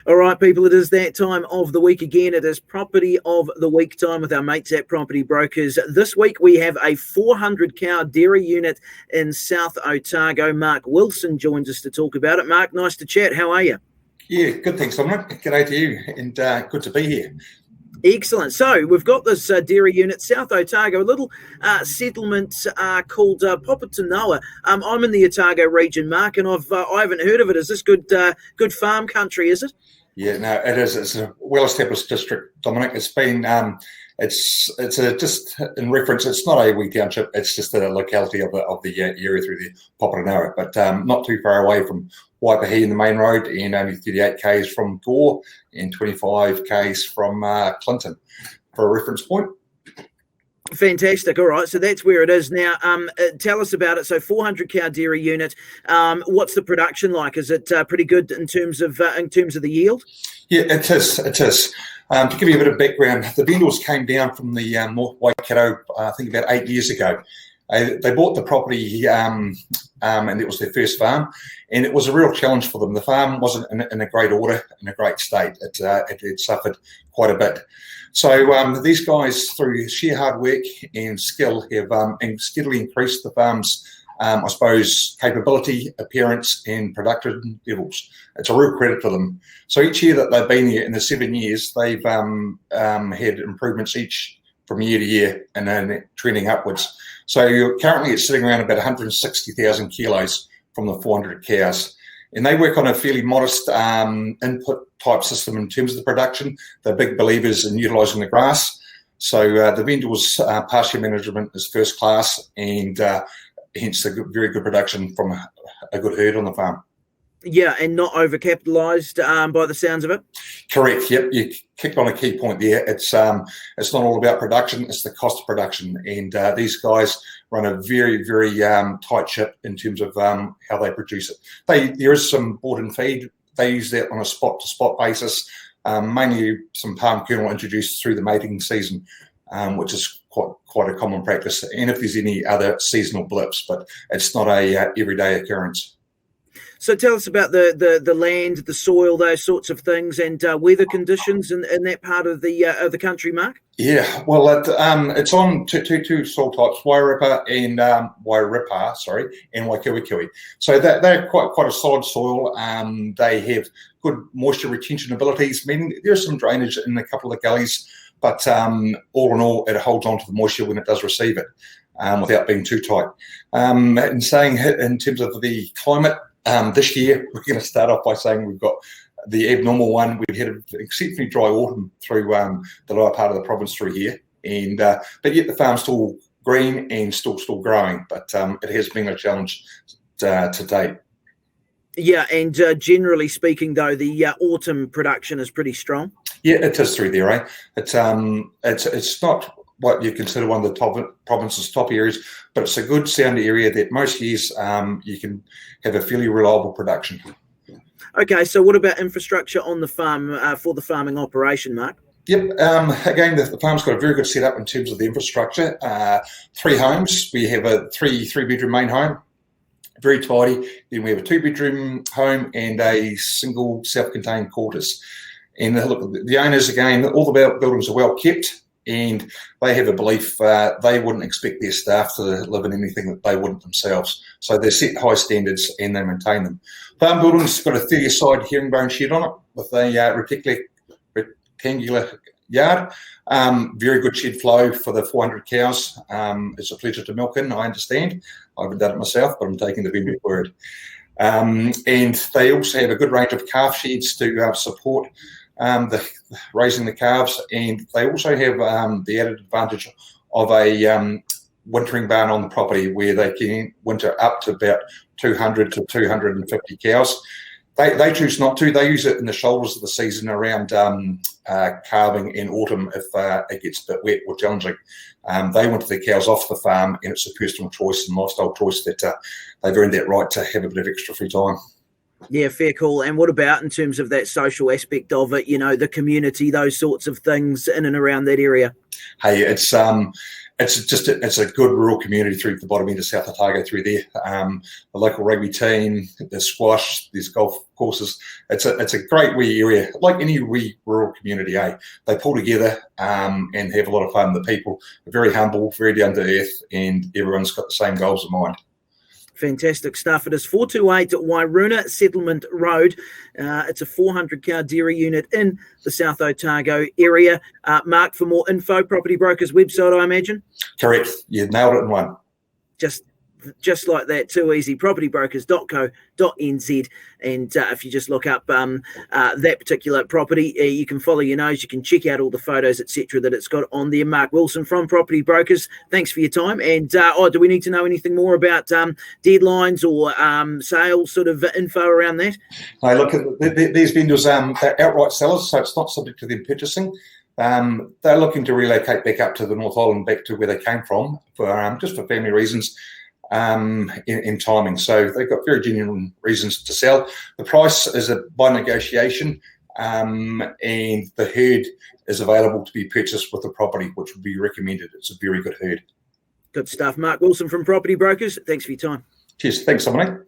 All right, people, it is that time of the week again. It is Property of the Week time with our mates at Property Brokers. This week we have a 400-cow dairy unit in South Otago. Mark Wilson joins us to talk about it. Mark, nice to chat. How are you? Yeah, good, thanks, Dominic. G'day to you, and good to be here. Excellent. So we've got this dairy unit, South Otago, a little settlement called Popotunoa. I'm in the Otago region, Mark, and I haven't heard of it. Is this good farm country, is it? Yeah, no, it is. It's a well-established district, Dominic. It's been, just in reference, it's not a wee township, it's just a locality of the area through the Popotunoa, but not too far away from Waikoikoi in the main road, and only 38 k's from Gore and 25 k's from Clinton for a reference point. Fantastic. All right, so that's where it is now. Tell us about it. So 400-cow dairy unit. What's the production like? Is it pretty good in terms of the yield? Yeah, it is. It is. To give you a bit of background, the vendors came down from the North Waikato, I think about 8 years ago. They bought the property, and it was their first farm, and it was a real challenge for them. The farm wasn't in a great order, in a great state. It had suffered quite a bit. So these guys, through sheer hard work and skill, have steadily increased the farm's, I suppose, capability, appearance, and production levels. It's a real credit to them. So each year that they've been here, in the 7 years, they've had improvements each from year to year, and then trending upwards. So currently it's sitting around about 160,000 kilos from the 400 cows. And they work on a fairly modest input type system in terms of the production. They're big believers in utilising the grass. So the vendor's pasture management is first class, and hence a very good production from a good herd on the farm. Yeah, and not overcapitalised by the sounds of it. Correct. Yep, you kicked on a key point there. It's not all about production; it's the cost of production. And these guys run a very, very tight ship in terms of how they produce it. There is some bought-in feed. They use that on a spot-to-spot basis. Mainly some palm kernel introduced through the mating season, which is quite a common practice. And if there's any other seasonal blips, but it's not a everyday occurrence. So tell us about the land, the soil, those sorts of things, and weather conditions in that part of the country, Mark. Yeah, well, it's on two soil types, Wairuna and Waikoikoi. So they're quite a solid soil. They have good moisture retention abilities. Meaning there's some drainage in a couple of the gullies, but all in all, it holds on to the moisture when it does receive it, without being too tight. And saying in terms of the climate. This year, we're going to start off by saying we've got the abnormal one. We've had an exceptionally dry autumn through the lower part of the province through here, and but yet the farm's still green and still growing. But it has been a challenge to date. Yeah, and generally speaking, though, the autumn production is pretty strong. Yeah, it is through there, eh? It's not what you consider one of the province's top areas, but it's a good sound area that most years you can have a fairly reliable production. Okay, so what about infrastructure on the farm for the farming operation, Mark? Yep, again, the farm's got a very good setup in terms of the infrastructure. 3 homes. We have a three-bedroom main home, very tidy. Then we have a 2-bedroom home and a single self-contained quarters. And look, the owners, again, all the buildings are well kept. And they have a belief they wouldn't expect their staff to live in anything that they wouldn't themselves. So they set high standards and they maintain them. Farm building's got a 30-side herringbone shed on it with a rectangular yard. Very good shed flow for the 400 cows. It's a pleasure to milk in, I understand. I haven't done it myself, but I'm taking the vendor's word. And they also have a good range of calf sheds to support raising the calves, and they also have the added advantage of a wintering barn on the property where they can winter up to about 200 to 250 cows. They choose not to. They use it in the shoulders of the season around calving in autumn if it gets a bit wet or challenging. They winter the cows off the farm, and it's a personal choice and lifestyle choice that they've earned that right to have a bit of extra free time. Yeah, fair call. And what about in terms of that social aspect of it, the community, those sorts of things in and around that area? Hey, it's it's a good rural community through the bottom end of South Otago through there. The local rugby team, there's squash, there's golf courses. It's a great wee area, like any wee rural community. They pull together and have a lot of fun. The people are very humble, very down to earth, and everyone's got the same goals in mind. Fantastic stuff. It is 428 Wairuna Settlement Road. It's a 400-cow dairy unit in the South Otago area. Mark, for more info, Property Brokers website, I imagine? Correct. You nailed it in one. Just like that, too easy. propertybrokers.co.nz, and if you just look up that particular property, you can follow your nose, you can check out all the photos, etc., that it's got on there. Mark Wilson from Property Brokers, thanks for your time. And do we need to know anything more about deadlines or sales sort of info around that? I look at these vendors, they're outright sellers, so it's not subject to them purchasing. They're looking to relocate back up to the North Island, back to where they came from, for just for family reasons. In timing. So they've got very genuine reasons to sell. The price is by negotiation, and the herd is available to be purchased with the property, which would be recommended. It's a very good herd. Good stuff. Mark Wilson from Property Brokers, thanks for your time. Cheers. Thanks, Dominic.